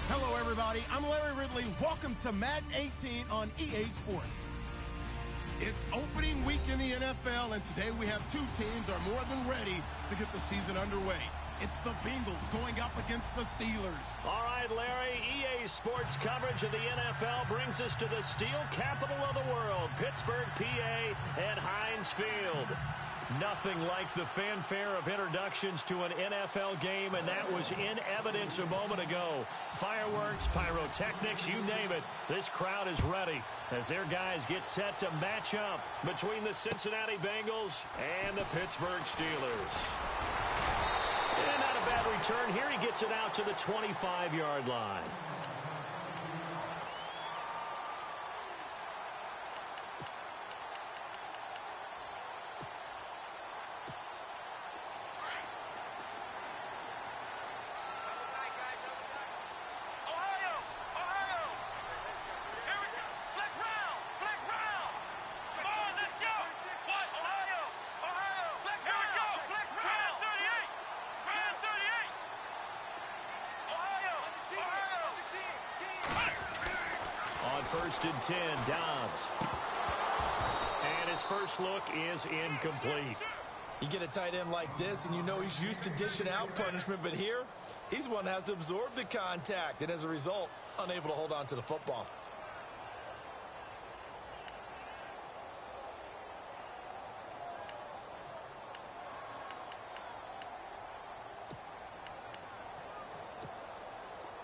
Hello, everybody. I'm Larry Ridley. Welcome to Madden 18 on EA Sports. It's opening week in the NFL, and today we have two teams are more than ready to get the season underway. It's the Bengals going up against the Steelers. All right, Larry, EA Sports coverage of the NFL brings us to the steel capital of the world, Pittsburgh, PA, and Heinz Field. Nothing like the fanfare of introductions to an NFL game, and that was in evidence a moment ago. Fireworks, pyrotechnics, you name it. This crowd is ready as their guys get set to match up between the Cincinnati Bengals and the Pittsburgh Steelers. And not a bad return here. He gets it out to the 25-yard line. First and 10, Dobbs. And his first look is incomplete. You get a tight end like this, and you know he's used to dishing out punishment, but here, he's the one that has to absorb the contact, and as a result, unable to hold on to the football.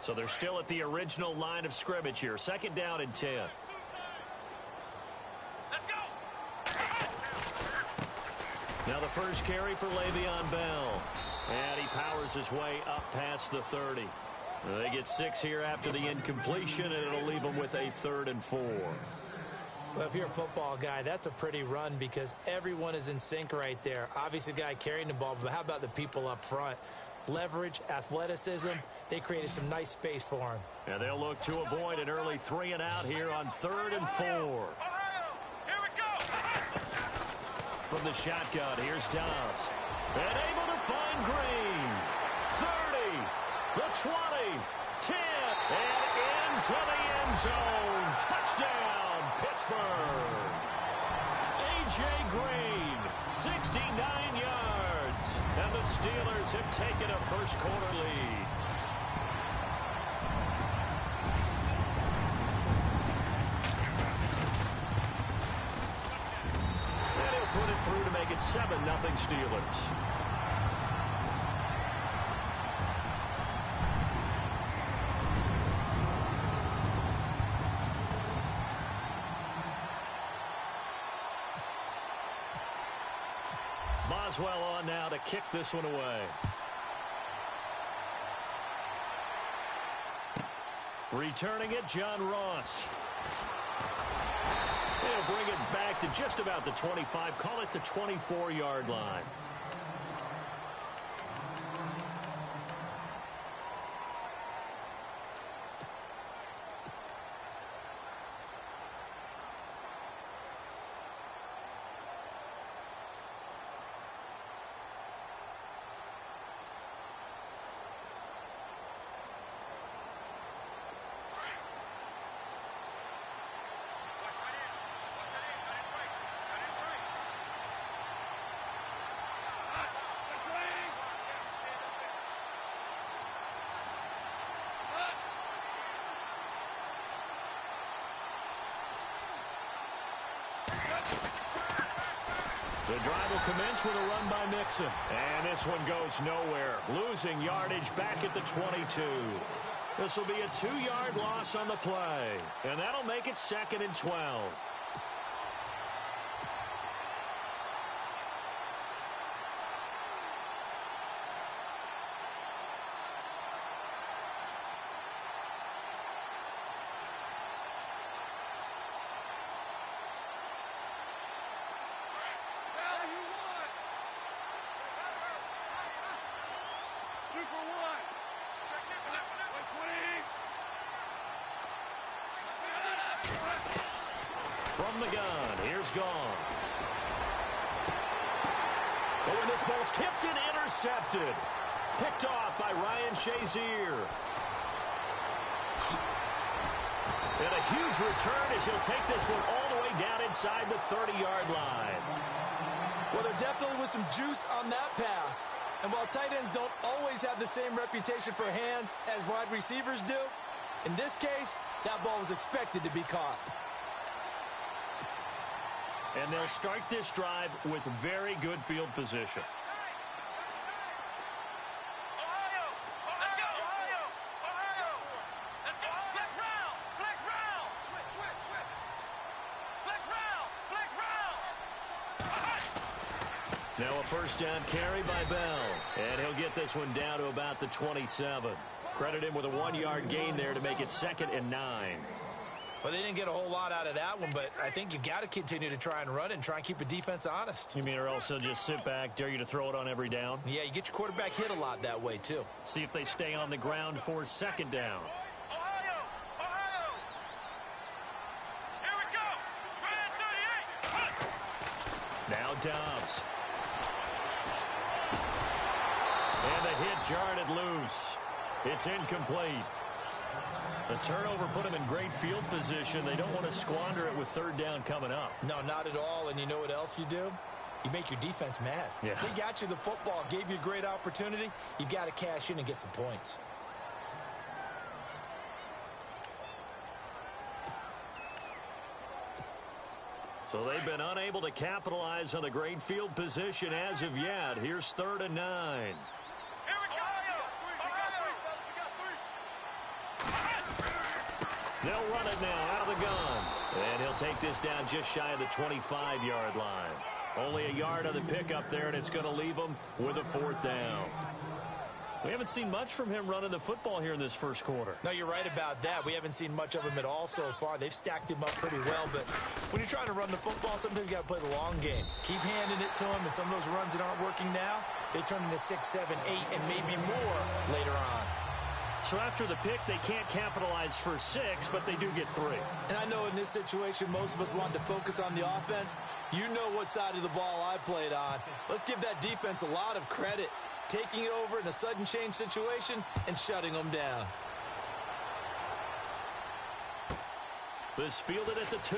So they're still at the original line of scrimmage here. Second down and 10. Let's go. Now the first carry for Le'Veon Bell. And he powers his way up past the 30. They get 6 here after the incompletion, and it'll leave them with a 3rd and 4. Well, if you're a football guy, that's a pretty run because everyone is in sync right there. Obviously, the guy carrying the ball, but how about the people up front? Leverage, athleticism, they created some nice space for him. And they'll look to avoid an early 3 and out here on 3rd and 4. Ohio, here we go. From the shotgun, here's Dobbs. And able to find Green. 30, the 20, 10, and into the end zone. Touchdown, Pittsburgh. A.J. Green, 69 yards. And the Steelers have taken a first-quarter lead. And he'll put it through to make it 7-0 Steelers. Boswell on now to kick this one away. Returning it, John Ross. He'll bring it back to just about the 25. Call it the 24-yard line. The drive will commence with a run by Mixon. And this one goes nowhere. Losing yardage back at the 22. This will be a 2-yard loss on the play. And that'll make it 2nd and 12. From the gun, here's Gone. Oh, and this ball's tipped and intercepted. Picked off by Ryan Shazier. huge return as he'll take this one all the way down inside the 30-yard line. Well, there definitely was some juice on that pass. And while tight ends don't always have the same reputation for hands as wide receivers do, in this case, that ball was expected to be caught. And they'll start this drive with very good field position. Now a first down carry by Bell. And he'll get this one down to about the 27. Credit him with a 1-yard gain there to make it 2nd and 9. Well, they didn't get a whole lot out of that one, but I think you've got to continue to try and run and try and keep the defense honest. You mean or else they'll just sit back, dare you to throw it on every down? Yeah, you get your quarterback hit a lot that way, too. See if they stay on the ground for 2nd down. Here we go. Red 38. Now Dobbs. And the hit jarred it loose. It's incomplete. The turnover put them in great field position. They don't want to squander it with 3rd down coming up. No, not at all. And you know what else you do? You make your defense mad. Yeah. They got you the football, gave you a great opportunity. You got to cash in and get some points. So they've been unable to capitalize on the great field position as of yet. Here's 3rd and 9. Here we go. They'll run it now out of the gun. And he'll take this down just shy of the 25-yard line. Only a yard on the pickup there, and it's going to leave them with a 4th down. We haven't seen much from him running the football here in this first quarter. No, you're right about that. We haven't seen much of him at all so far. They've stacked him up pretty well, but when you're trying to run the football, sometimes you got to play the long game. Keep handing it to him, and some of those runs that aren't working now, they turn into 6, 7, 8, and maybe more later on. So after the pick, they can't capitalize for 6, but they do get 3. And I know in this situation, most of us want to focus on the offense. You know what side of the ball I played on. Let's give that defense a lot of credit, taking it over in a sudden change situation and shutting them down. This fielded at the 2.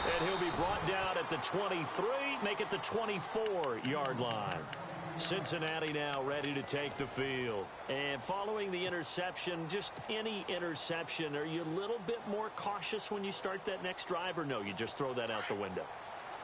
And he'll be brought down at the 23, make it the 24-yard line. Cincinnati now ready to take the field. And following the interception, just any interception, are you a little bit more cautious when you start that next drive, or no, you just throw that out the window?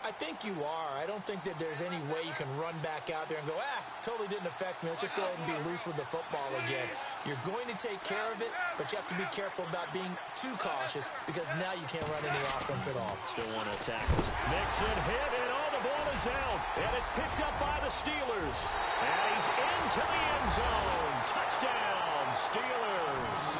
I think you are. I don't think that there's any way you can run back out there and go, totally didn't affect me. Let's just go ahead and be loose with the football again. You're going to take care of it, but you have to be careful about being too cautious because now you can't run any offense at all. Still want to attack this. Nixon hit, and the ball is out. And it's picked up by the Steelers. And he's into the end zone. Touchdown, Steelers.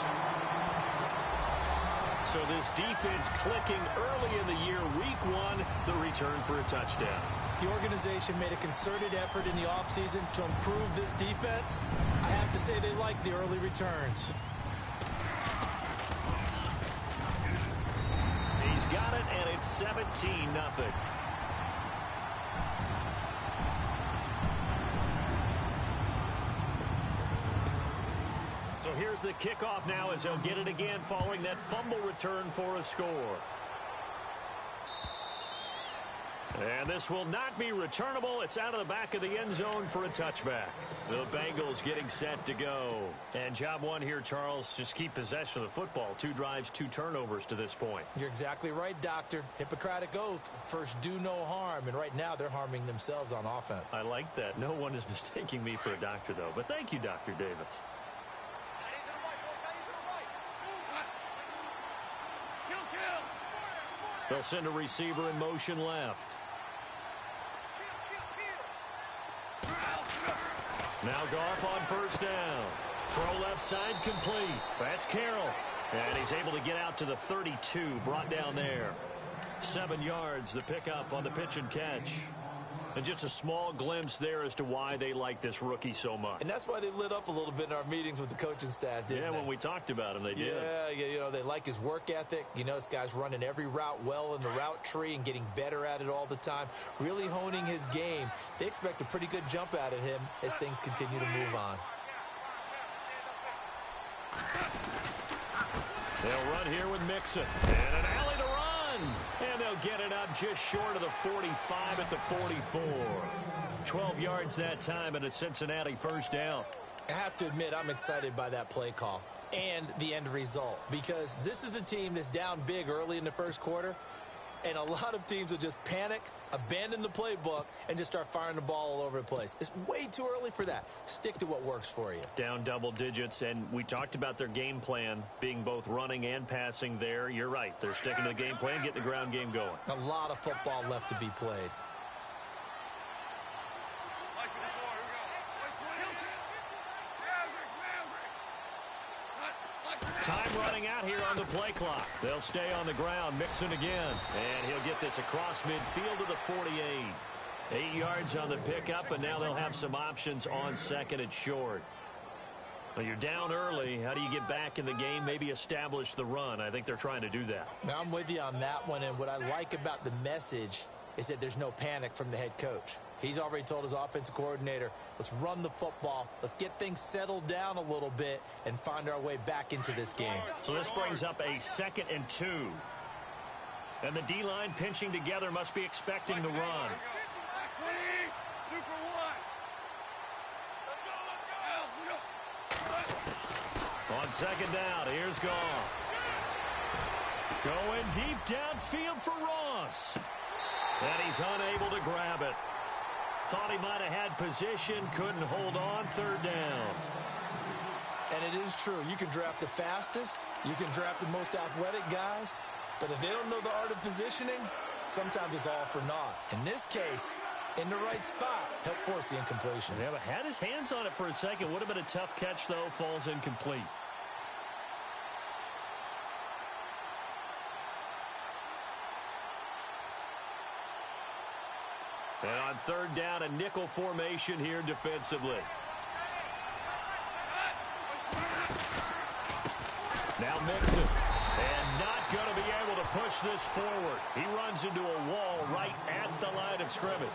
So this defense clicking early in the year, week 1, the return for a touchdown. The organization made a concerted effort in the offseason to improve this defense. I have to say they like the early returns. He's got it, and it's 17-0. So here's the kickoff now as they'll get it again following that fumble return for a score. And this will not be returnable. It's out of the back of the end zone for a touchback. The Bengals getting set to go. And job 1 here, Charles, just keep possession of the football. 2 drives, 2 turnovers to this point. You're exactly right, Doctor. Hippocratic oath. First, do no harm. And right now, they're harming themselves on offense. I like that. No one is mistaking me for a doctor, though. But thank you, Dr. Davis. They'll send a receiver in motion left. Now Goff on first down. Throw left side complete. That's Carroll. And he's able to get out to the 32. Brought down there. 7 yards, the pickup on the pitch and catch. And just a small glimpse there as to why they like this rookie so much. And that's why they lit up a little bit in our meetings with the coaching staff, didn't they? Yeah, when we talked about him, they did. Yeah, you know, they like his work ethic. You know, this guy's running every route well in the route tree and getting better at it all the time, really honing his game. They expect a pretty good jump out of him as things continue to move on. They'll run here with Mixon. And an alley to run. And they'll get it up just short of the 45 at the 44. 12 yards that time and a Cincinnati first down. I have to admit, I'm excited by that play call and the end result, because this is a team that's down big early in the first quarter, and a lot of teams will just panic, abandon the playbook, and just start firing the ball all over the place. It's way too early for that. Stick to what works for you. Down double digits, and we talked about their game plan being both running and passing there. You're right. They're sticking to the game plan, getting the ground game going. A lot of football left to be played. Time running out here on the play clock. They'll stay on the ground. Mixon again. And he'll get this across midfield to the 48. 8 yards on the pickup, and now they'll have some options on second and short. Well, you're down early. How do you get back in the game? Maybe establish the run. I think they're trying to do that. Now, I'm with you on that one, and what I like about the message is that there's no panic from the head coach. He's already told his offensive coordinator, let's run the football, let's get things settled down a little bit and find our way back into this game. So this brings up a 2nd and 2. And the D-line pinching together must be expecting the run. On second down, here's Goff. Going deep downfield for Ross. And he's unable to grab it. Thought he might have had position, couldn't hold on, 3rd down. And it is true. You can draft the fastest, you can draft the most athletic guys, but if they don't know the art of positioning, sometimes it's all for naught. In this case, in the right spot, help force the incompletion. Yeah, but had his hands on it for a second. Would have been a tough catch, though. Falls incomplete. And on 3rd down, a nickel formation here defensively. Now Mixon. And not going to be able to push this forward. He runs into a wall right at the line of scrimmage.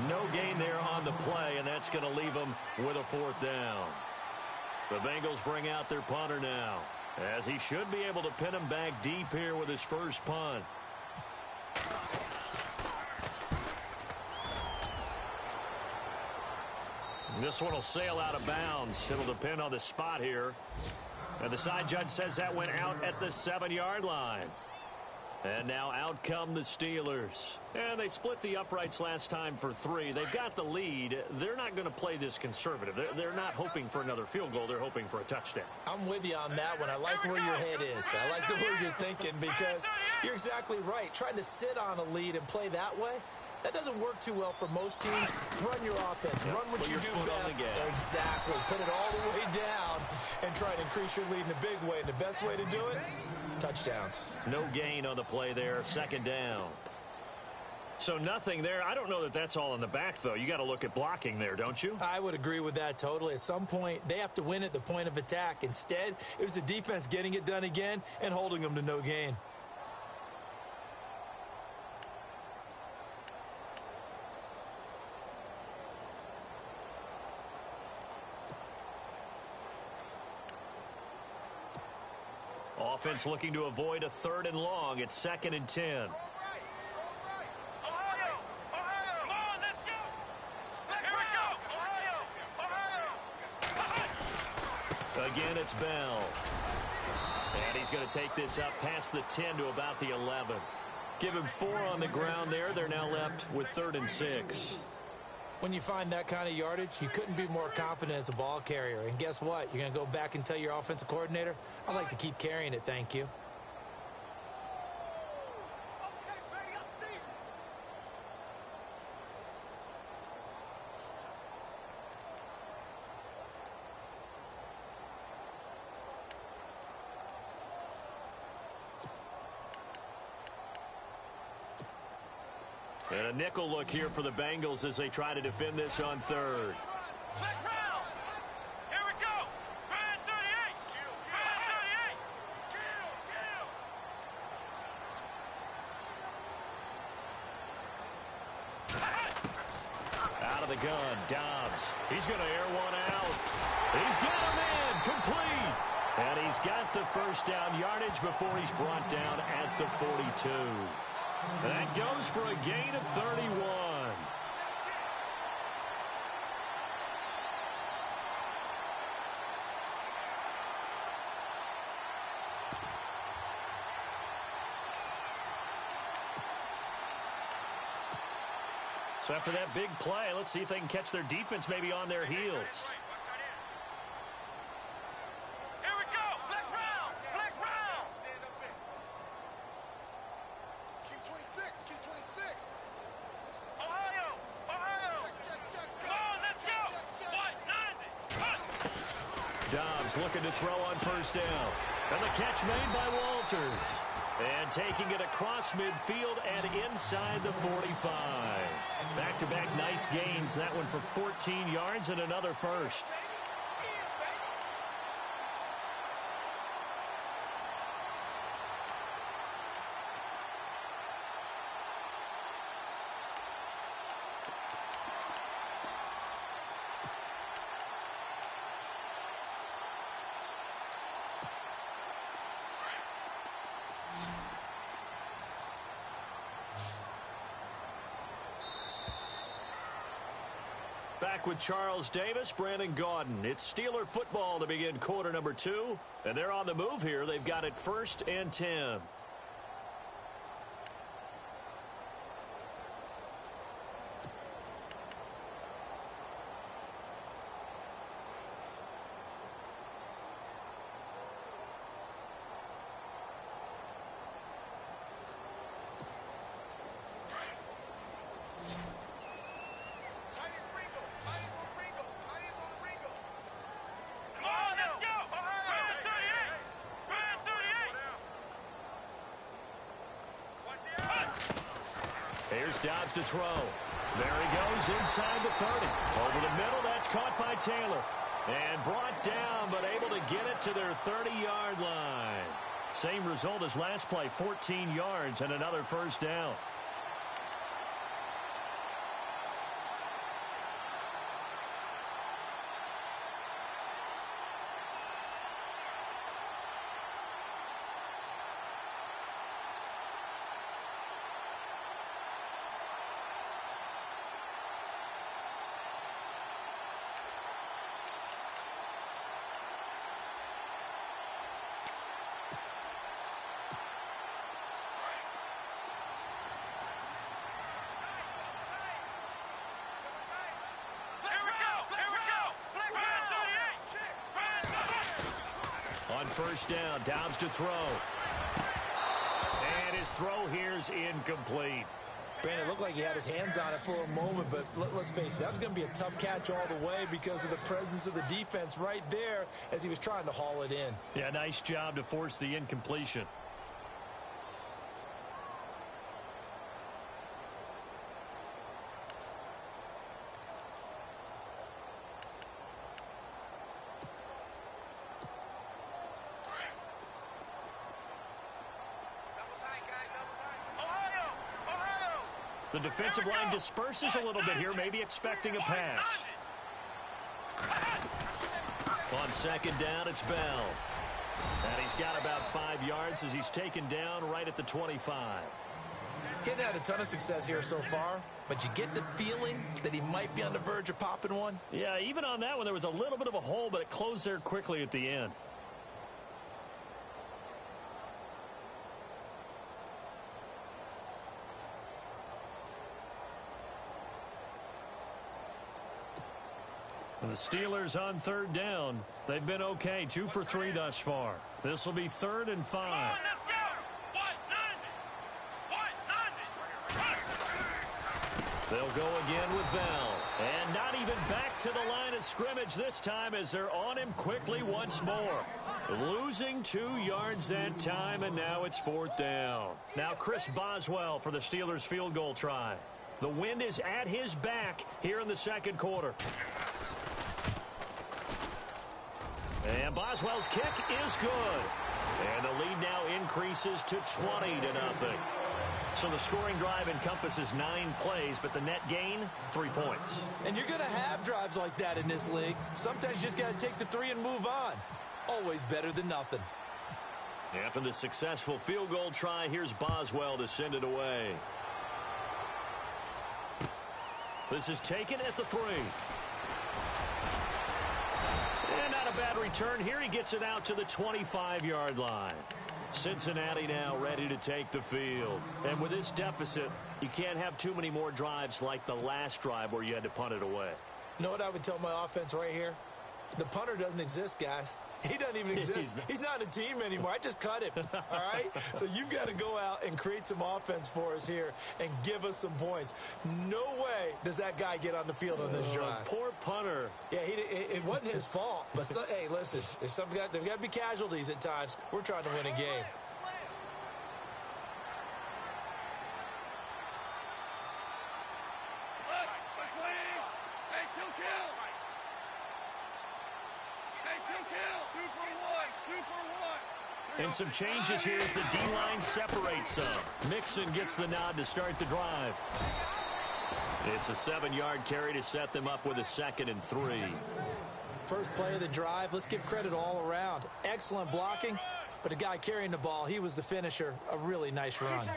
No gain there on the play, and that's going to leave him with a 4th down. The Bengals bring out their punter now, as he should be able to pin him back deep here with his first punt. This one will sail out of bounds. It'll depend on the spot here. And the side judge says that went out at the 7-yard line. And now out come the Steelers. And they split the uprights last time for 3. They've got the lead. They're not going to play this conservative. They're not hoping for another field goal. They're hoping for a touchdown. I'm with you on that one. I like where your head is. I like the way you're thinking, because you're exactly right. Trying to sit on a lead and play that way, that doesn't work too well for most teams. Run your offense. Run what you do best. Exactly. Put it all the way down and try to increase your lead in a big way. And the best way to do it, touchdowns. No gain on the play there. 2nd down. So nothing there. I don't know that that's all in the back, though. You got to look at blocking there, don't you? I would agree with that totally. At some point, they have to win at the point of attack. Instead, it was the defense getting it done again and holding them to no gain. Offense looking to avoid a 3rd and long. It's 2nd and 10. Again, it's Bell. And he's going to take this up past the 10 to about the 11. Give him 4 on the ground there. They're now left with 3rd and 6. When you find that kind of yardage, you couldn't be more confident as a ball carrier. And guess what? You're going to go back and tell your offensive coordinator, I'd like to keep carrying it, thank you. And a nickel look here for the Bengals as they try to defend this on 3rd. Here we go. Brand 38. Brand 38. Out of the gun, Dobbs. He's going to air one out. He's got him in, complete. And he's he's got the first down yardage before he's brought down at the 42. That goes for a gain of 31. So after that big play, let's see if they can catch their defense maybe on their heels. Here we go. Flex round. Flex round. Stand up in. Q26. Ohio. Come on, let's go. 190. Dobbs looking to throw on first down. And the catch made by Walters. And taking it across midfield and inside the 45. Back-to-back nice gains. That one for 14 yards and another first. Back with Charles Davis, Brandon Gaudin. It's Steeler football to begin quarter number 2. And they're on the move here. They've got it 1st and 10. Here's Dobbs to throw. There he goes inside the 30. Over the middle, that's caught by Taylor. And brought down, but able to get it to their 30-yard line. Same result as last play, 14 yards and another first down. On first down, Dobbs to throw. And his throw here's incomplete. Brandon, it looked like he had his hands on it for a moment, but let's face it, that was going to be a tough catch all the way because of the presence of the defense right there as he was trying to haul it in. Yeah, nice job to force the incompletion. The defensive line disperses a little bit here, maybe expecting a pass. On second down, it's Bell. And he's got about 5 yards as he's taken down right at the 25. Getting had a ton of success here so far, but you get the feeling that he might be on the verge of popping one. Yeah, even on that one, there was a little bit of a hole, but it closed there quickly at the end. The Steelers on third down. They've been okay, 2 for 3 thus far. This will be 3rd and 5. They'll go again with Bell. And not even back to the line of scrimmage this time as they're on him quickly once more. Losing 2 yards that time, and now it's 4th down. Now Chris Boswell for the Steelers field goal try. The wind is at his back here in the second quarter. And Boswell's kick is good. And the lead now increases to 20-0. So the scoring drive encompasses 9 plays, but the net gain, 3 points. And you're going to have drives like that in this league. Sometimes you just got to take the 3 and move on. always better than nothing. After the successful field goal try, here's Boswell to send it away. This is taken at the 3. And not a bad return here. He gets it out to the 25-yard line. Cincinnati now ready to take the field. And with this deficit, you can't have too many more drives like the last drive where you had to punt it away. You know what I would tell my offense right here? The punter doesn't exist, guys. He doesn't even exist. He's not a team anymore. I just cut him, all right? So you've got to go out and create some offense for us here and give us some points. No way does that guy get on the field on this drive. Poor punter. Yeah, it wasn't his fault. But, hey, listen, there's got to be casualties at times. We're trying to win a game. And some changes here as the D-line separates some. Mixon gets the nod to start the drive. It's a 7-yard carry to set them up with a 2nd and 3. First play of the drive, let's give credit all around. Excellent blocking, but the guy carrying the ball, he was the finisher. A really nice run.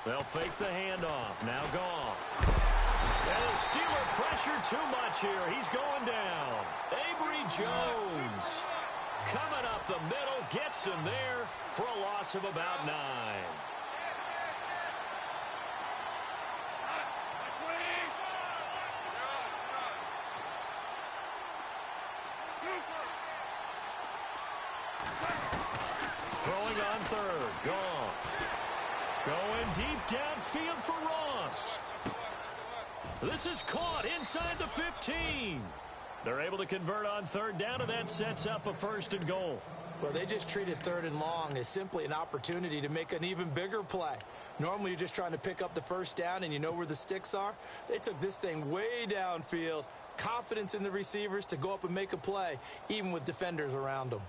They'll fake the handoff. Now Goff. And the Steeler pressure too much here. He's going down. Avery Jones coming up the middle, gets him there for a loss of about 9. Throwing on 3rd. Goff. Going deep downfield for Ross. This is caught inside the 15. They're able to convert on 3rd down, and that sets up a 1st and goal. Well, they just treated 3rd and long as simply an opportunity to make an even bigger play. Normally, you're just trying to pick up the 1st down, and you know where the sticks are. They took this thing way downfield. Confidence in the receivers to go up and make a play, even with defenders around them.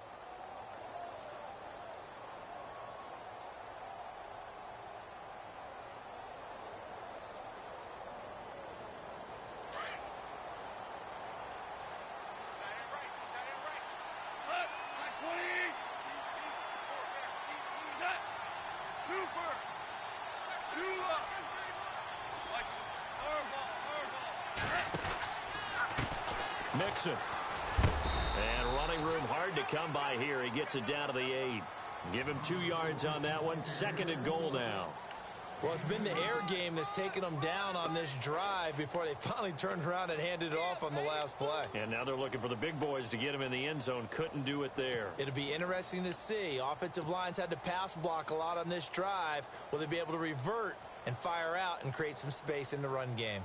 Mixon. And running room hard to come by here. He gets it down to the 8. Give him 2 yards on that one. 2nd and goal now. Well, it's been the air game that's taken them down on this drive before they finally turned around and handed it off on the last play. And now they're looking for the big boys to get him in the end zone. Couldn't do it there. It'll be interesting to see. Offensive lines had to pass block a lot on this drive. Will they be able to revert and fire out and create some space in the run game?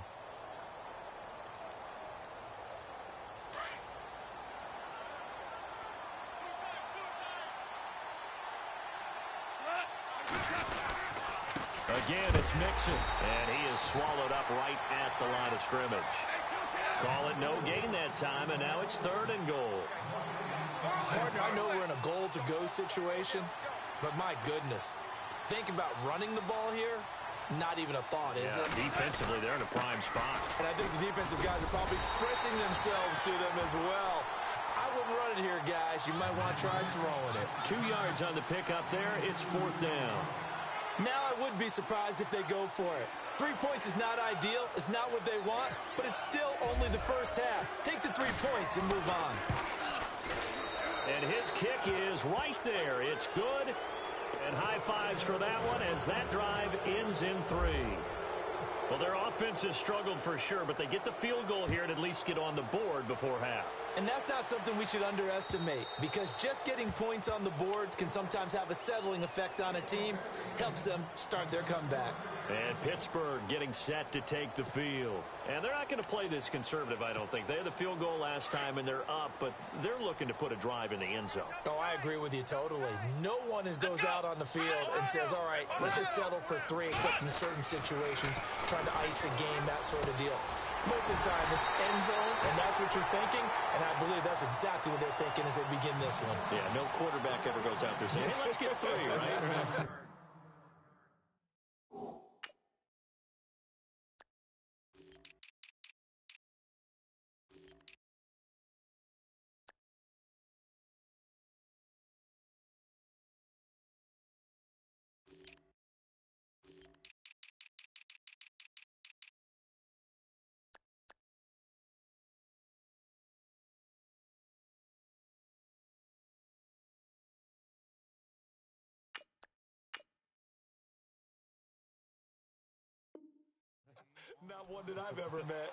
Again, it's Mixon, and he is swallowed up right at the line of scrimmage. Call it no gain that time, and now it's 3rd and goal. Partner, I know we're in a goal-to-go situation, but my goodness, think about running the ball here, not even a thought, is it? Defensively, they're in a prime spot. And I think the defensive guys are probably expressing themselves to them as well. I wouldn't run it here, guys. You might want to try throwing it. 2 yards on the pickup there. It's 4th down. Now I would be surprised if they go for it. 3 points is not ideal. It's not what they want, but it's still only the first half. Take the 3 points and move on. And his kick is right there. It's good. And high fives for that one as that drive ends in 3. Well, their offense has struggled for sure, but they get the field goal here and at least get on the board before half. And that's not something we should underestimate, because just getting points on the board can sometimes have a settling effect on a team. Helps them start their comeback. And Pittsburgh getting set to take the field. And they're not going to play this conservative, I don't think. They had the field goal last time, and they're up, but they're looking to put a drive in the end zone. Oh, I agree with you totally. No one goes out on the field and says, all right, let's just settle for 3, except in certain situations, trying to ice a game, that sort of deal. Most of the time, it's end zone, and that's what you're thinking, and I believe that's exactly what they're thinking as they begin this one. Yeah, no quarterback ever goes out there saying, hey, let's get 3, right? Not one that I've ever met.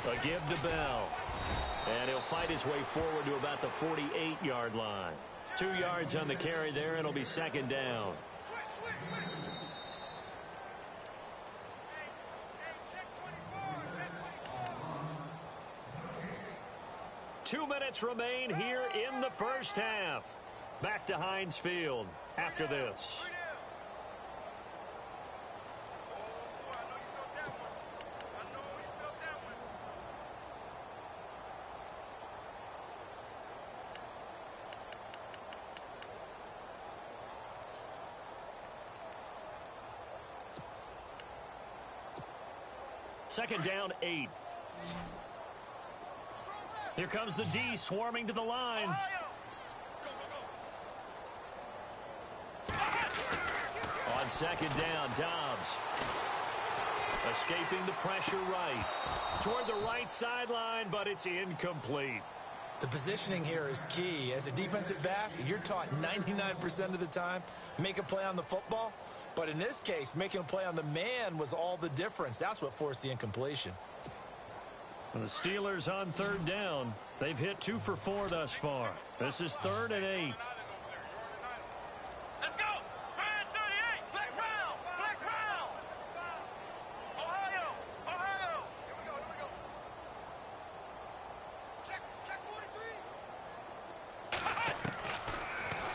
A give to Bell. And he'll fight his way forward to about the 48-yard line. 2 yards on the carry there, and it'll be second down. Two minutes remain here in the first half. Back to Heinz Field after this. Second down, 8. Here comes the D swarming to the line. On second down, Dobbs. Escaping the pressure right. Toward the right sideline, but it's incomplete. The positioning here is key. As a defensive back, you're taught 99% of the time, make a play on the football. But in this case, making a play on the man was all the difference. That's what forced the incompletion. And the Steelers on third down. They've hit 2 for 4 thus far. This is 3rd and 8. Let's go! Brand 38! Flex round! Flex round! Ohio! Ohio! Here we go, here we go. Check 43!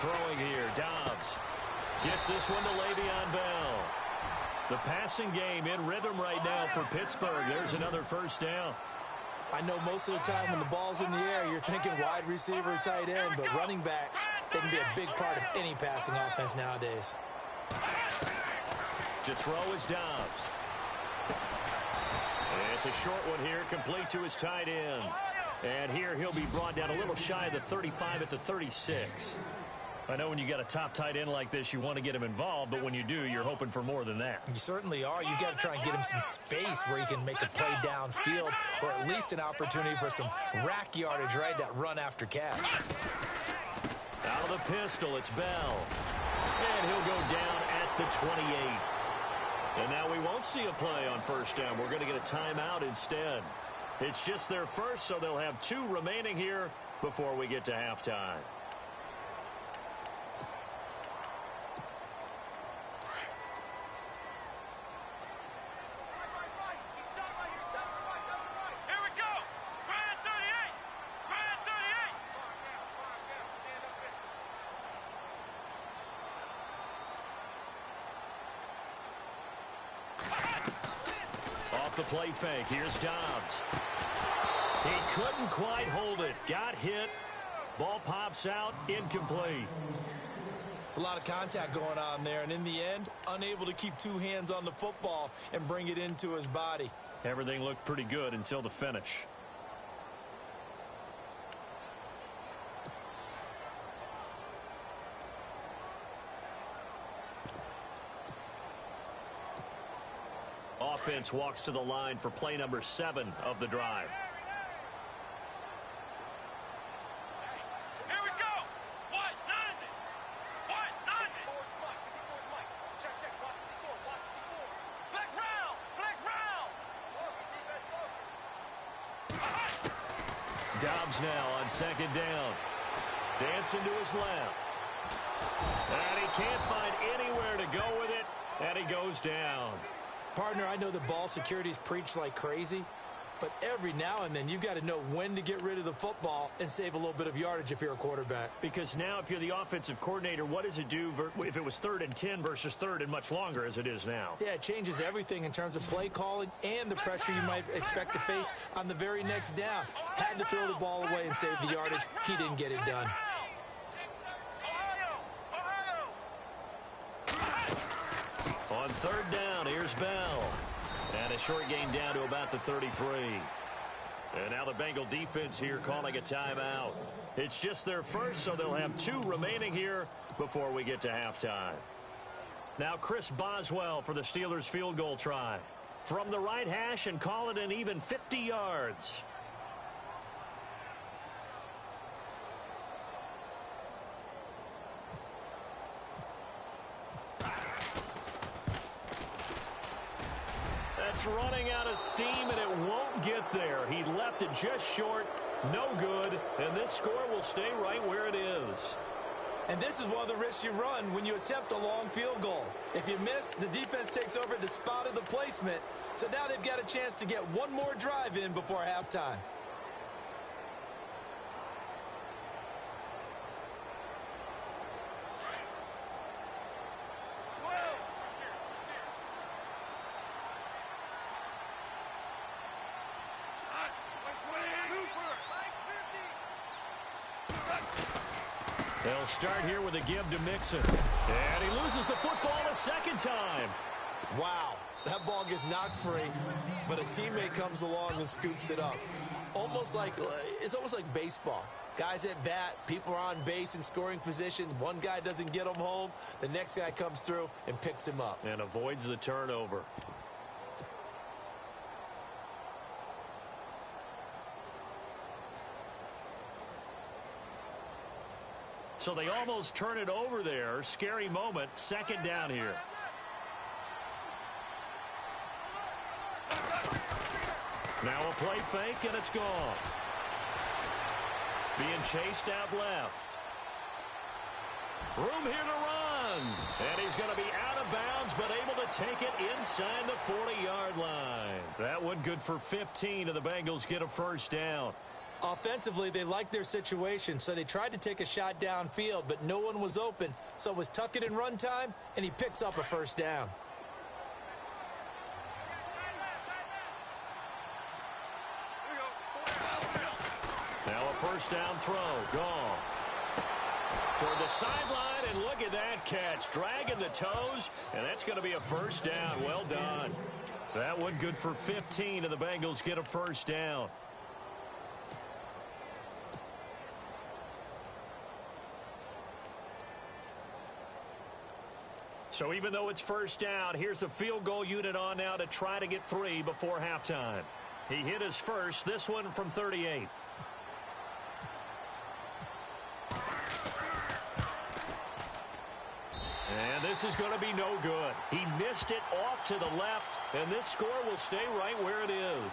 Throwing here, Dobbs. Gets this one to Le'Veon Bell. The passing game in rhythm right now for Pittsburgh. There's another first down. I know most of the time when the ball's in the air, you're thinking wide receiver, tight end, but running backs, they can be a big part of any passing offense nowadays. To throw is Dobbs. It's a short one here, complete to his tight end. And here he'll be brought down a little shy of the 35 at the 36. I know when you got a top tight end like this, you want to get him involved, but when you do, you're hoping for more than that. You certainly are. You got to try and get him some space where he can make a play downfield, or at least an opportunity for some rack yardage, right? That run after catch. Out of the pistol, it's Bell. And he'll go down at the 28. And now we won't see a play on first down. We're going to get a timeout instead. It's just their first, so they'll have 2 remaining here before we get to halftime. The play fake. Here's Dobbs. He couldn't quite hold it. Got hit. Ball pops out. Incomplete. It's a lot of contact going on there, and in the end, unable to keep 2 hands on the football and bring it into his body. Everything looked pretty good until the finish. Offense walks to the line for play number 7 of the drive. Here we go! 1, 9! Dobbs now on second down. Dancing to his left. And he can't find anywhere to go with it, and he goes down. Partner, I know the ball security's preached like crazy, but every now and then you've got to know when to get rid of the football and save a little bit of yardage if you're a quarterback. Because now if you're the offensive coordinator, what does it do if it was 3rd and 10 versus 3rd and much longer as it is now? Yeah, it changes everything in terms of play calling and the pressure you might expect to face on the very next down. Had to throw the ball away and save the yardage. He didn't get it done. On 3rd down, here's Bell. And a short gain down to about the 33. And now the Bengal defense here calling a timeout. It's just their first, so they'll have 2 remaining here before we get to halftime. Now Chris Boswell for the Steelers field goal try. From the right hash and call it an even 50 yards. That's running out of steam, and it won't get there. He left it just short. No good, and this score will stay right where it is. And this is one of the risks you run when you attempt a long field goal. If you miss, the defense takes over at the spot of the placement. So now they've got a chance to get one more drive in before halftime. They'll start here with a give to Mixon. And he loses the football a second time. Wow, that ball gets knocked free, but a teammate comes along and scoops it up. It's almost like baseball. Guys at bat, people are on base in scoring position. One guy doesn't get him home. The next guy comes through and picks him up. And avoids the turnover. So they almost turn it over there. Scary moment. 2nd down here. Now a play fake, and it's gone. Being chased out left. Room here to run. And he's going to be out of bounds, but able to take it inside the 40-yard line. That one good for 15, and the Bengals get a first down. Offensively, they liked their situation, so they tried to take a shot downfield, but no one was open. So it was tuck it in run time, and he picks up a first down. Now a first down throw. Gone. Toward the sideline, and look at that catch. Dragging the toes, and that's going to be a first down. Well done. That one good for 15, and the Bengals get a first down. So even though it's first down, here's the field goal unit on now to try to get 3 before halftime. He hit his first, this one from 38. And this is going to be no good. He missed it off to the left, and this score will stay right where it is.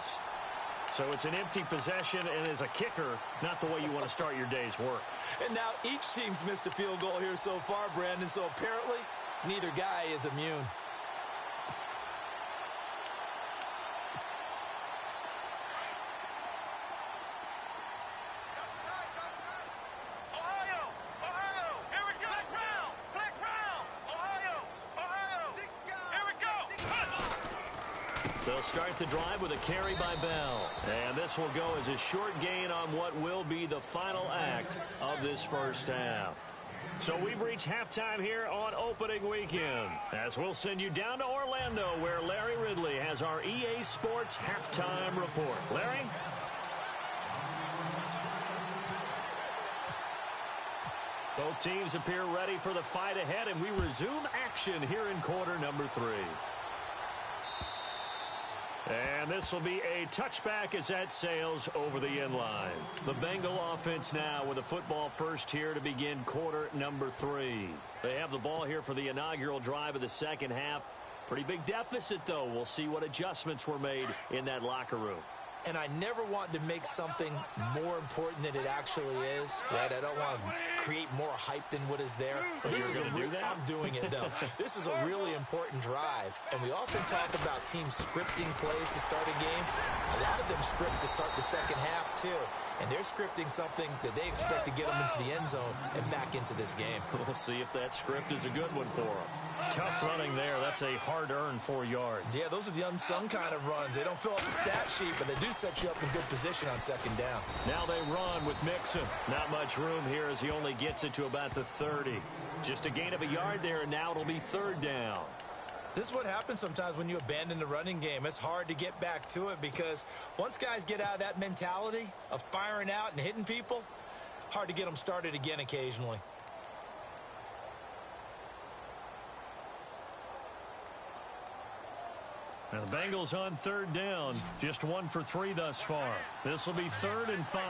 So it's an empty possession, and as a kicker, not the way you want to start your day's work. And now each team's missed a field goal here so far, Brandon, so apparently neither guy is immune. They'll start the drive with a carry by Bell. And this will go as a short gain on what will be the final act of this first half. So we've reached halftime here on opening weekend, as we'll send you down to Orlando, where Larry Ridley has our EA Sports halftime report. Larry? Both teams appear ready for the fight ahead, and we resume action here in quarter number 3. And this will be a touchback as that sails over the end line. The Bengal offense now with a football first here to begin quarter number 3. They have the ball here for the inaugural drive of the second half. Pretty big deficit, though. We'll see what adjustments were made in that locker room. and I never want to make something more important than it actually is, right? I don't want to create more hype than what is there. But this is I'm doing it, though. This is a really important drive, and we often talk about teams scripting plays to start a game. A lot of them script to start the second half, too, and they're scripting something that they expect to get them into the end zone and back into this game. We'll see if that script is a good one for them. Tough running there. That's a hard-earned 4 yards. Yeah, those are the unsung kind of runs. They don't fill up the stat sheet, but they do set you up in good position on second down. Now they run with Mixon. Not much room here as he only gets it to about the 30. Just a gain of a yard there, and now it'll be third down. This is what happens sometimes when you abandon the running game. It's hard to get back to it because once guys get out of that mentality of firing out and hitting people, hard to get them started again occasionally. Now the Bengals on third down. Just 1 for 3 thus far. This will be 3rd and 5.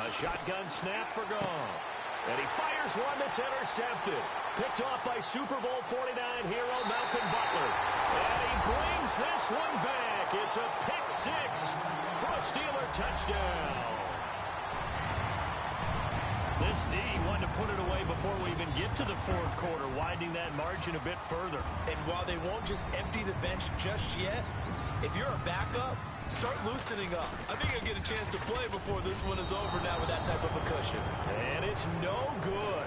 A shotgun snap for Goff. And he fires one that's intercepted. Picked off by Super Bowl 49 hero Malcolm Butler. And he brings this one back. It's a pick 6 for a Steeler touchdown. This D wanted to put it away before we even get to the fourth quarter, widening that margin a bit further. And while they won't just empty the bench just yet, if you're a backup, start loosening up. I think you'll get a chance to play before this one is over now with that type of a cushion. And it's no good.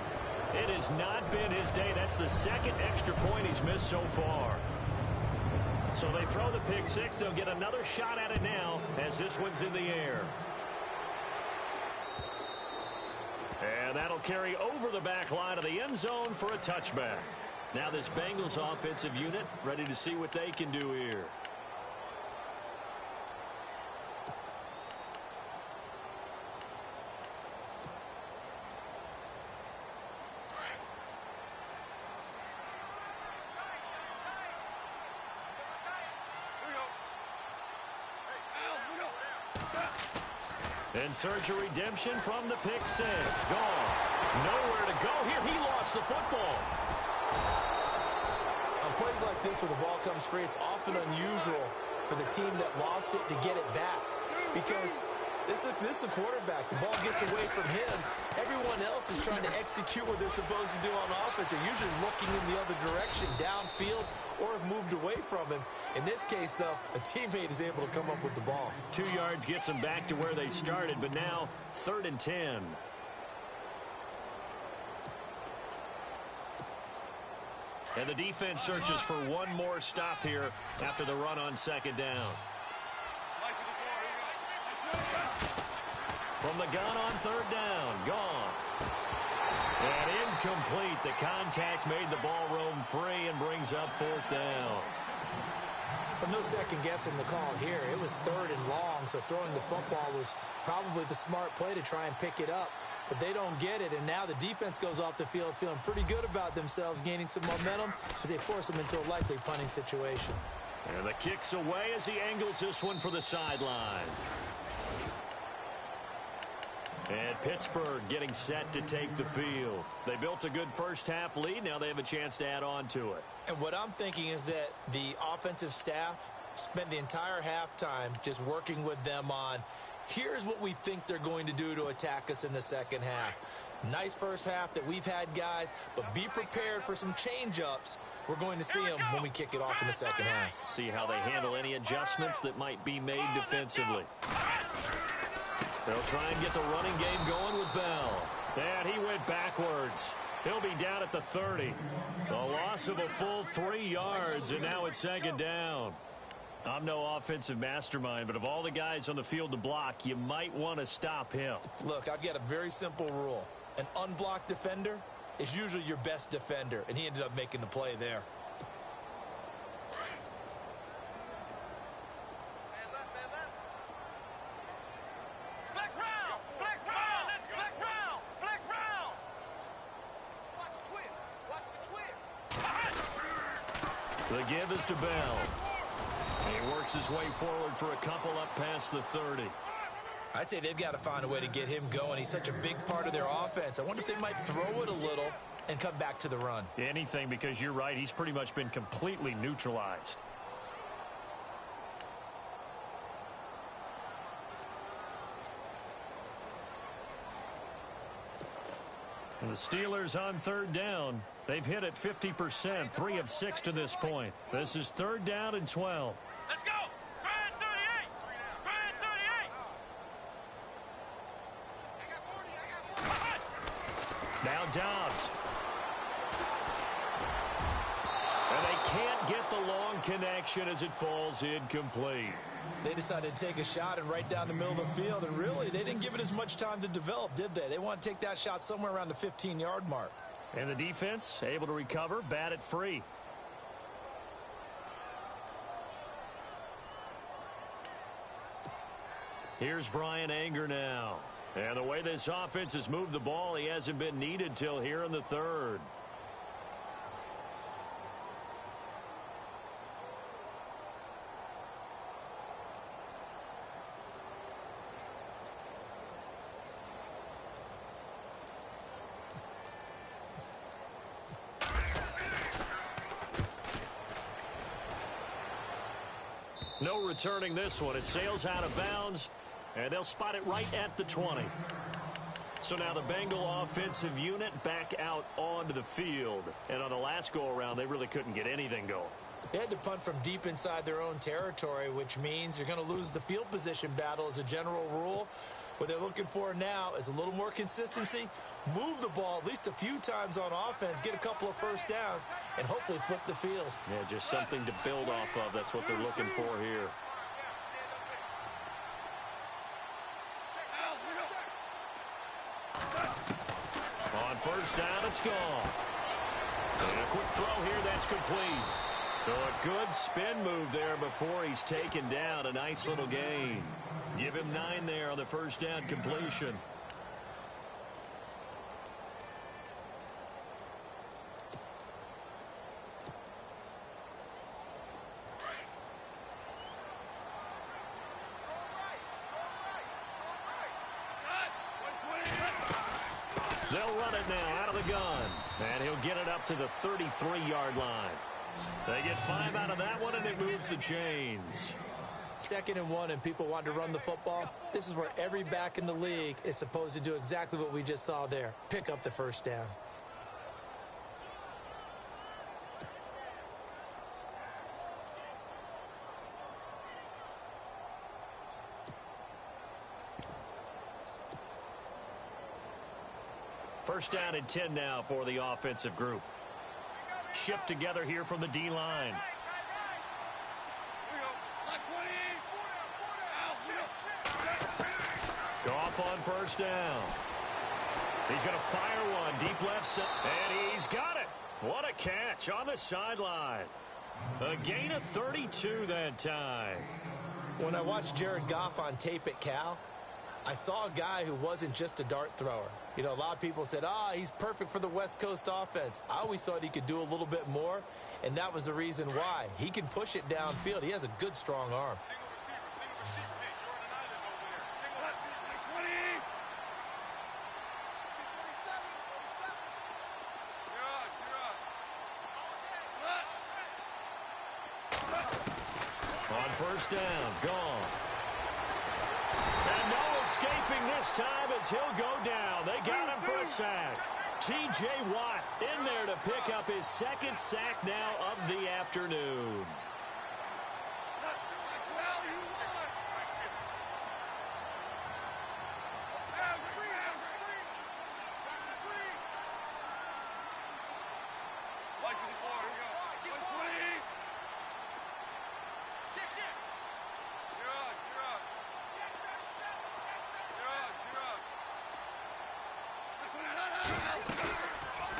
It has not been his day. That's the second extra point he's missed so far. So they throw the pick 6. They'll get another shot at it now as this one's in the air. And that'll carry over the back line of the end zone for a touchback. Now this Bengals offensive unit ready to see what they can do here. And search a redemption from the pick 6. Gone. Nowhere to go here. He lost the football. On plays like this where the ball comes free, it's often unusual for the team that lost it to get it back. Because this is the quarterback. The ball gets away from him. Everyone else is trying to execute what they're supposed to do on offense. They're usually looking in the other direction, downfield, or have moved away from him. In this case, though, a teammate is able to come up with the ball. 2 yards gets them back to where they started, but now 3rd and 10. And the defense searches for one more stop here after the run on second down. From the gun on 3rd down, Goff. And incomplete. The contact made the ball roam free and brings up 4th down. But no second guessing the call here. It was 3rd and long, so throwing the football was probably the smart play to try and pick it up. But they don't get it, and now the defense goes off the field feeling pretty good about themselves, gaining some momentum as they force them into a likely punting situation. And the kick's away as he angles this one for the sideline. And Pittsburgh getting set to take the field. They built a good first half lead. Now they have a chance to add on to it. And what I'm thinking is that the offensive staff spent the entire halftime just working with them on, here's what we think they're going to do to attack us in the second half. Nice first half that we've had, guys, but be prepared for some change-ups. We're going to see them when we kick it off in the second half. See how they handle any adjustments that might be made defensively. They'll try and get the running game going with Bell. And he went backwards. He'll be down at the 30. The loss of a full 3 yards, and now it's second down. I'm no offensive mastermind, but of all the guys on the field to block, you might want to stop him. Look, I've got a very simple rule. An unblocked defender is usually your best defender, and he ended up making the play there. The give is to Bell. He works his way forward for a couple up past the 30. I'd say they've got to find a way to get him going. He's such a big part of their offense. I wonder if they might throw it a little and come back to the run. Anything, because you're right. He's pretty much been completely neutralized. And the Steelers on third down. They've hit it 50%, 3 of 6 to this point. This is third down and 12. Let's go! Grind 38! Grind 38! Now Dobbs. And they can't get the long connection as it falls incomplete. They decided to take a shot and right down the middle of the field, and really, they didn't give it as much time to develop, did they? They want to take that shot somewhere around the 15-yard mark. And the defense able to recover, bat it free. Here's Brian Anger now. And the way this offense has moved the ball, he hasn't been needed till here in the third. No returning this one. It sails out of bounds, and they'll spot it right at the 20. So now the Bengal offensive unit back out onto the field. And on the last go-around, they really couldn't get anything going. They had to punt from deep inside their own territory, which means you're going to lose the field position battle as a general rule. What they're looking for now is a little more consistency, move the ball at least a few times on offense, get a couple of first downs, and hopefully flip the field. Yeah, just something to build off of. That's what they're looking for here. On first down, it's gone. And a quick throw here, that's complete. So a good spin move there before he's taken down. A nice little gain. Give him 9 there on the first down completion. They'll run it now out of the gun. And he'll get it up to the 33-yard line. They get 5 out of that one, and it moves the chains. 2nd and 1, and people want to run the football. This is where every back in the league is supposed to do exactly what we just saw there. Pick up the first down. First down and 10 now for the offensive group. Shift together here from the D-line. Goff on first down. He's going to fire one deep left side, and he's got it. What a catch on the sideline. A gain of 32 that time. When I watched Jared Goff on tape at Cal, I saw a guy who wasn't just a dart thrower. You know, a lot of people said, he's perfect for the West Coast offense. I always thought he could do a little bit more, and that was the reason why. He can push it downfield. He has a good, strong arm. On first down, gone. And no escaping this time as he'll go down. They got him for a sack. T.J. Watt in there to pick up his 2nd sack now of the afternoon.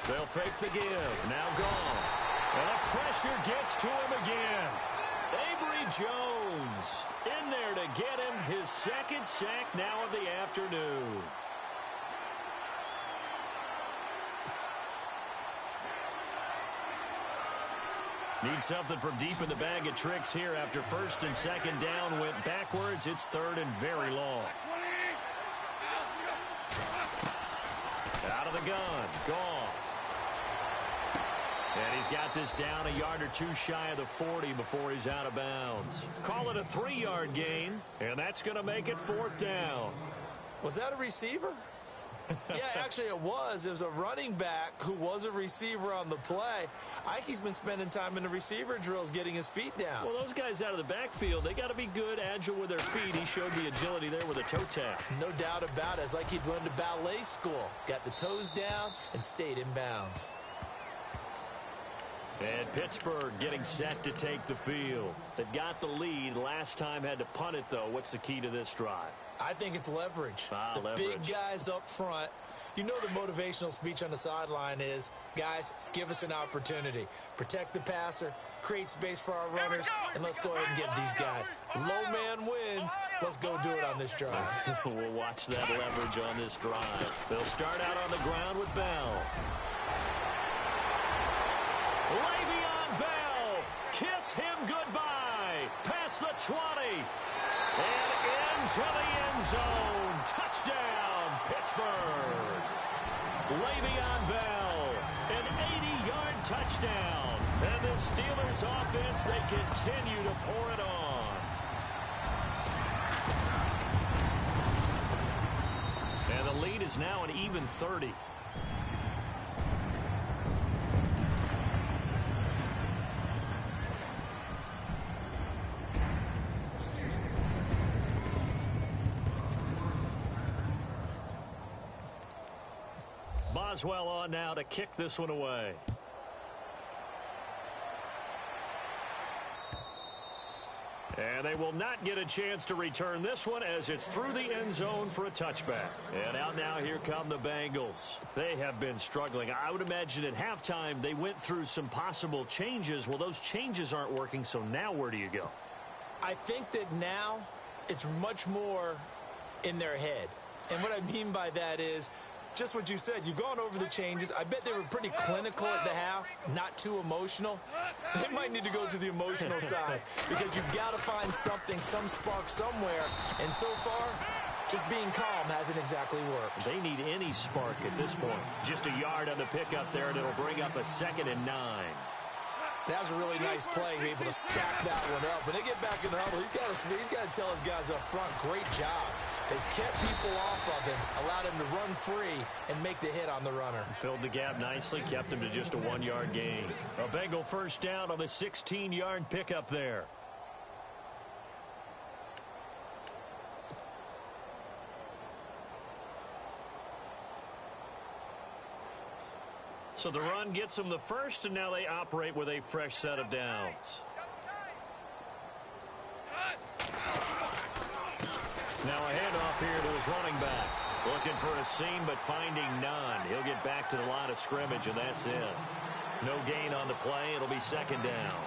They'll fake the give. Now gone. And the pressure gets to him again. Avery Jones in there to get him his 2nd sack now of the afternoon. Need something from deep in the bag of tricks here after 1st and 2nd down went backwards. It's 3rd and very long. the gun. Goff. And he's got this down a yard or two shy of the 40 before he's out of bounds. Call it a 3-yard gain, and that's going to make it 4th down. Was that a receiver? Yeah, actually it was. It was a running back who was a receiver on the play. Ike's been spending time in the receiver drills getting his feet down. Well, those guys out of the backfield, they got to be good, agile with their feet. He showed the agility there with a toe tap. No doubt about it. It's like he'd went to ballet school. Got the toes down and stayed in bounds. And Pittsburgh getting set to take the field. They got the lead. Last time had to punt it, though. What's the key to this drive? I think it's leverage. The leverage. Big guys up front. You know the motivational speech on the sideline is, guys, give us an opportunity. Protect the passer, create space for our runners, and let's go ahead and get these guys. Low man wins. Let's go do it on this drive. We'll watch that leverage on this drive. They'll start out on the ground with Bell. Le'Veon Bell, kiss him goodbye. Past the 20. And into the end zone. Touchdown, Pittsburgh. Le'Veon Bell, an 80-yard touchdown. And the Steelers offense, they continue to pour it on. And the lead is now an even 30. Boswell on now to kick this one away. And they will not get a chance to return this one as it's through the end zone for a touchback. And out now, here come the Bengals. They have been struggling. I would imagine at halftime they went through some possible changes. Well, those changes aren't working, so now where do you go? I think that now it's much more in their head. And what I mean by that is, just what you said, you've gone over the changes. I bet they were pretty clinical at the half, not too emotional. They might need to go to the emotional side because you've got to find something, some spark somewhere. And so far, just being calm hasn't exactly worked. They need any spark at this point. Just a yard on the pickup there, and it'll bring up a 2nd and 9. That was a really nice play, be able to stack that one up. When they get back in the huddle, he's got to tell his guys up front, great job. They kept people off of him, allowed him to run free and make the hit on the runner. Filled the gap nicely, kept him to just a 1-yard gain. A Bengal first down on the 16-yard pickup there. So the run gets them the first, and now they operate with a fresh set of downs. Now a handoff here to his running back. Looking for a seam, but finding none. He'll get back to the line of scrimmage, and that's it. No gain on the play. It'll be 2nd down.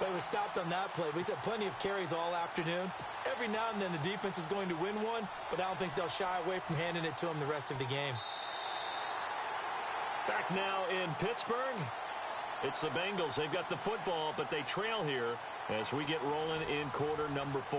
But it was stopped on that play. We said plenty of carries all afternoon. Every now and then the defense is going to win one, but I don't think they'll shy away from handing it to him the rest of the game. Back now in Pittsburgh. It's the Bengals. They've got the football, but they trail here as we get rolling in quarter number 4.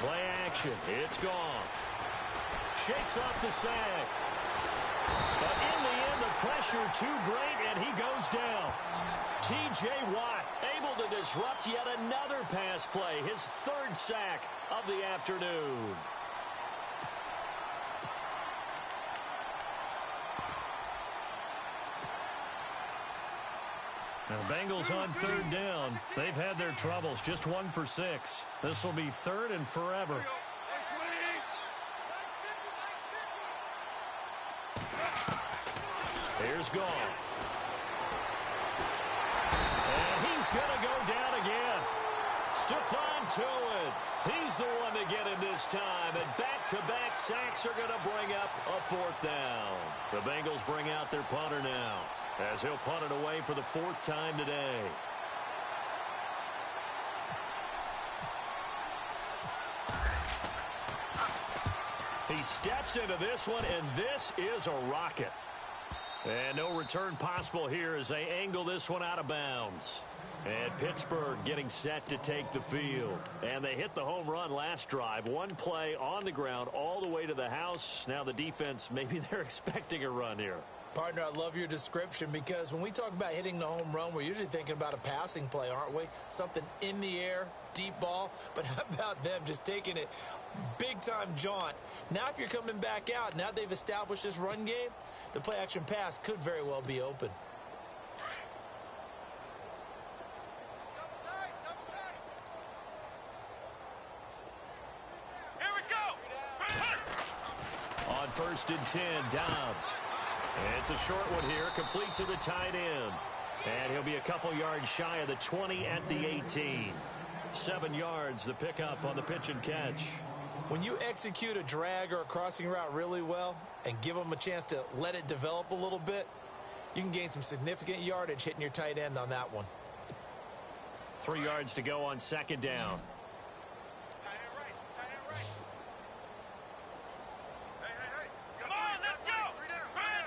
Play action. It's gone. Shakes off the sack. But in the end, the pressure too great, and he goes down. T.J. Watt able to disrupt yet another pass play. His 3rd sack of the afternoon. Now, Bengals on 3rd down. They've had their troubles. Just 1 for 6. This will be 3rd and forever. Here's Gall. And he's going to go down again. Stephon Tuitt. He's the one to get him this time. And back-to-back sacks are going to bring up a 4th down. The Bengals bring out their punter now, as he'll punt it away for the 4th time today. He steps into this one, and this is a rocket. And no return possible here as they angle this one out of bounds. And Pittsburgh getting set to take the field. And they hit the home run last drive. One play on the ground all the way to the house. Now the defense, maybe they're expecting a run here. Partner, I love your description because when we talk about hitting the home run, we're usually thinking about a passing play, aren't we? Something in the air, deep ball. But how about them just taking it big-time jaunt? Now if you're coming back out, now they've established this run game, the play-action pass could very well be open. Here we go. On 1st and 10, Dobbs. And it's a short one here, complete to the tight end. And he'll be a couple yards shy of the 20 at the 18. 7 yards, the pickup on the pitch and catch. When you execute a drag or a crossing route really well and give them a chance to let it develop a little bit, you can gain some significant yardage hitting your tight end on that one. 3 yards to go on 2nd down. Tight end right. Tight end right. Hey. Come on, let's go. Brand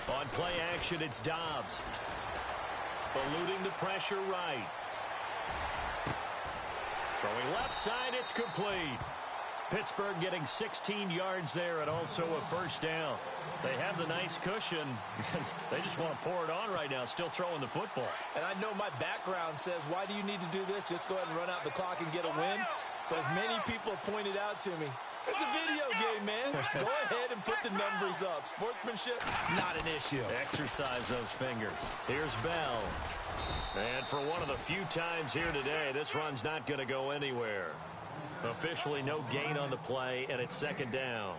38. On play action, it's Dobbs. Eluding the pressure right. Throwing left side, it's complete. Pittsburgh getting 16 yards there and also a 1st down. They have the nice cushion. They just want to pour it on right now, still throwing the football. And I know my background says, why do you need to do this? Just go ahead and run out the clock and get a win. But as many people pointed out to me, it's a video game, man. Go ahead and put the numbers up. Sportsmanship, not an issue. Exercise those fingers. Here's Bell. And for one of the few times here today, this run's not going to go anywhere. Officially no gain on the play, and it's 2nd down.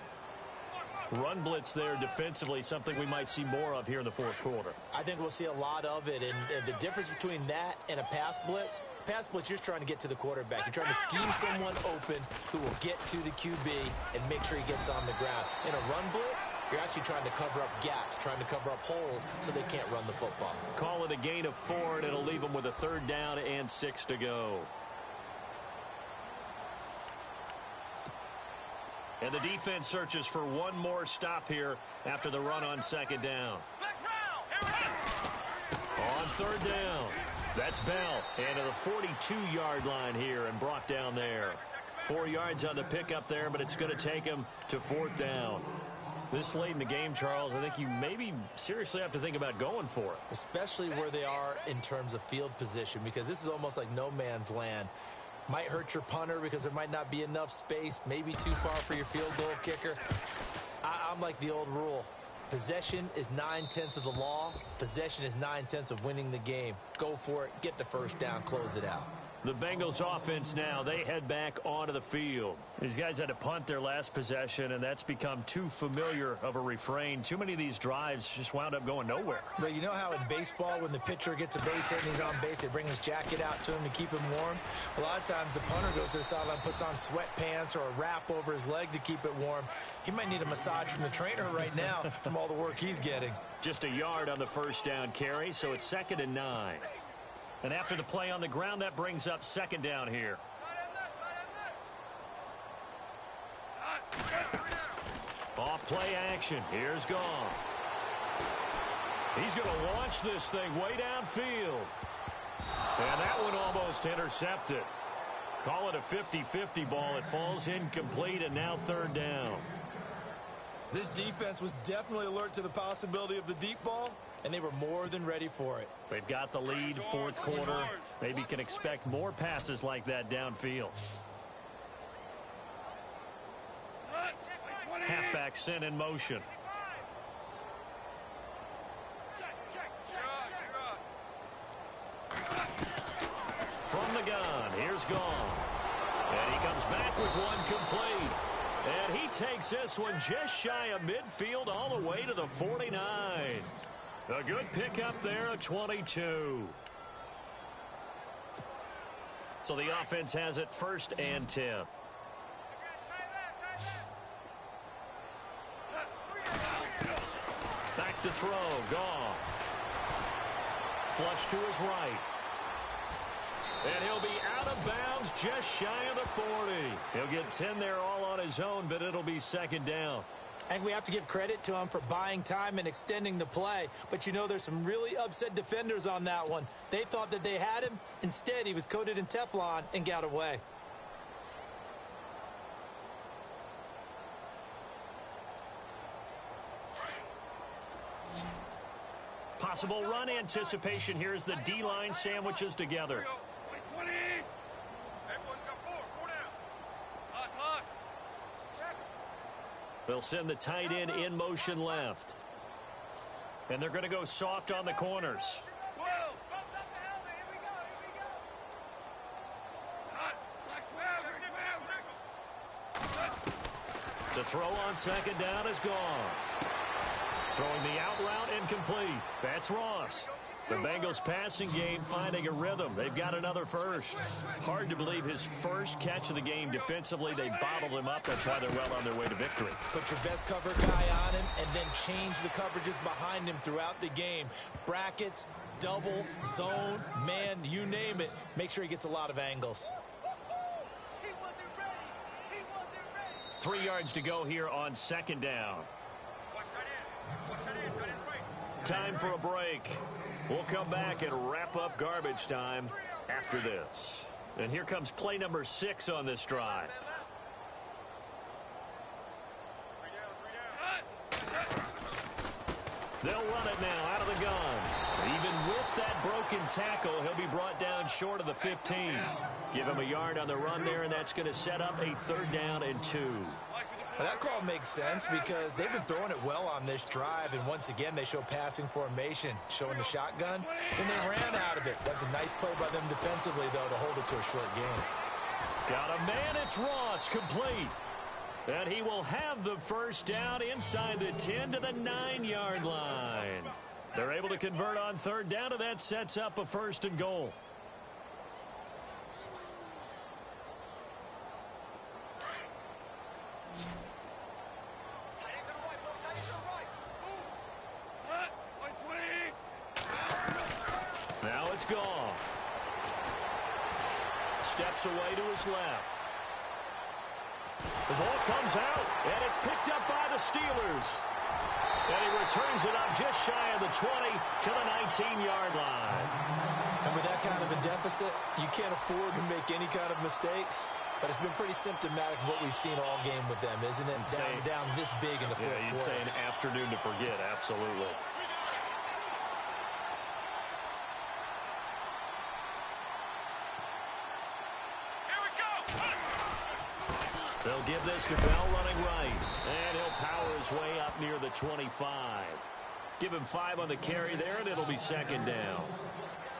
Run blitz there defensively, something we might see more of here in the 4th quarter. I think we'll see a lot of it, and the difference between that and a pass blitz, you're just trying to get to the quarterback. You're trying to scheme someone open who will get to the QB and make sure he gets on the ground. In a run blitz, you're actually trying to cover up gaps, trying to cover up holes so they can't run the football. Call it a gain of 4, and it'll leave them with a 3rd down and 6 to go. And the defense searches for one more stop here after the run on 2nd down. On 3rd down, that's Bell. And to the 42-yard line here and brought down there. 4 yards on the pickup there, but it's going to take him to 4th down. This late in the game, Charles, I think you maybe seriously have to think about going for it. Especially where they are in terms of field position, because this is almost like no man's land. Might hurt your punter because there might not be enough space, maybe too far for your field goal kicker. I'm like the old rule. Possession is 9/10 of the law. Possession is 9/10 of winning the game. Go for it, get the 1st down, close it out. The Bengals offense now, they head back onto the field. These guys had to punt their last possession, and that's become too familiar of a refrain. Too many of these drives just wound up going nowhere. But you know how in baseball, when the pitcher gets a base hit and he's on base, they bring his jacket out to him to keep him warm? A lot of times the punter goes to the sideline, puts on sweatpants or a wrap over his leg to keep it warm. He might need a massage from the trainer right now from all the work he's getting. Just a yard on the 1st down carry, so it's 2nd and 9. And after the play on the ground, that brings up 2nd down here. Off play action. Here's Goff. He's going to launch this thing way downfield. And that one almost intercepted. Call it a 50-50 ball. It falls incomplete, and now 3rd down. This defense was definitely alert to the possibility of the deep ball, and they were more than ready for it. They've got the lead, 4th quarter. Maybe can expect more passes like that downfield. Halfback sent in motion. From the gun, here's Goff. And he comes back with one complete. And he takes this one just shy of midfield all the way to the 49. A good pickup there, a 22. So the offense has it 1st and 10. Back to throw, Goff. Flush to his right. And he'll be out of bounds just shy of the 40. He'll get 10 there all on his own, but it'll be second down. And we have to give credit to him for buying time and extending the play. But, you know, there's some really upset defenders on that one. They thought that they had him. Instead, he was coated in Teflon and got away. Possible run anticipation here as the D-line sandwiches together. 20. Everyone's got four down. Clock. Check. They'll send the tight end in motion left. And they're going to go soft on the corners. 12. Bumps up the helmet. Here we go. Hot. To throw on second down is gone. Throwing the out route incomplete. That's Ross. The Bengals passing game finding a rhythm. They've got another first. Hard to believe his first catch of the game defensively. They bottled him up. That's why they're well on their way to victory. Put your best cover guy on him and then change the coverages behind him throughout the game. Brackets, double, zone, man, you name it. Make sure he gets a lot of angles. He wasn't ready. 3 yards to go here on second down. Watch tight end right. Time for a break. We'll come back and wrap up garbage time after this. And here comes play number 6 on this drive. 3 down. They'll run it now out of the gun. Even with that broken tackle, he'll be brought down short of the 15. Give him a yard on the run there, and that's going to set up a 3rd down and 2. Well, that call makes sense because they've been throwing it well on this drive, and once again they show passing formation, showing the shotgun, and they ran out of it. That's a nice play by them defensively, though, to hold it to a short gain. Got a man, it's Ross, complete. And he will have the first down inside the 10 to the 9-yard line. They're able to convert on 3rd down, and that sets up a 1st and goal. Now it's Goff. Steps away to his left. The ball comes out, and it's picked up by the Steelers. And he returns it up just shy of the 20 to the 19-yard line. And with that kind of a deficit, you can't afford to make any kind of mistakes. But it's been pretty symptomatic of what we've seen all game with them, isn't it? Down this big in the fourth quarter. You'd say an afternoon to forget, absolutely. They'll give this to Bell running right. And he'll power his way up near the 25. Give him 5 on the carry there, and it'll be 2nd down.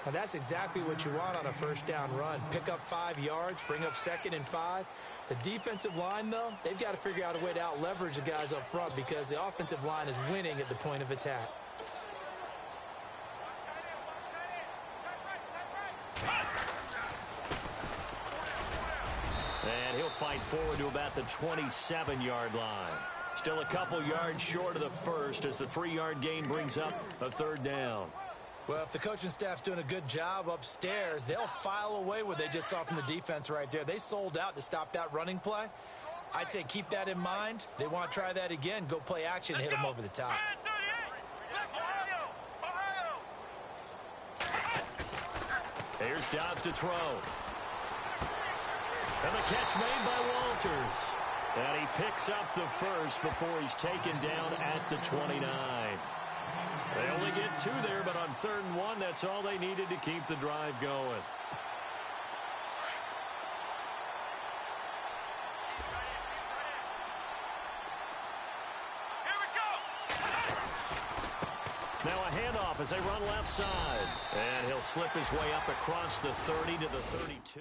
And that's exactly what you want on a 1st down run. Pick up 5 yards, bring up 2nd and 5. The defensive line, though, they've got to figure out a way to out-leverage the guys up front because the offensive line is winning at the point of attack. And he'll fight forward to about the 27-yard line. Still a couple yards short of the 1st as the 3-yard gain brings up a 3rd down. Well, if the coaching staff's doing a good job upstairs, they'll file away what they just saw from the defense right there. They sold out to stop that running play. I'd say keep that in mind. They want to try that again. Go play action and hit them over the top. Here's Dobbs to throw. And the catch made by Walters. And he picks up the 1st before he's taken down at the 29. They only get 2 there, but on 3rd and 1, that's all they needed to keep the drive going. Here we go. Now a handoff as they run left side. And he'll slip his way up across the 30 to the 32.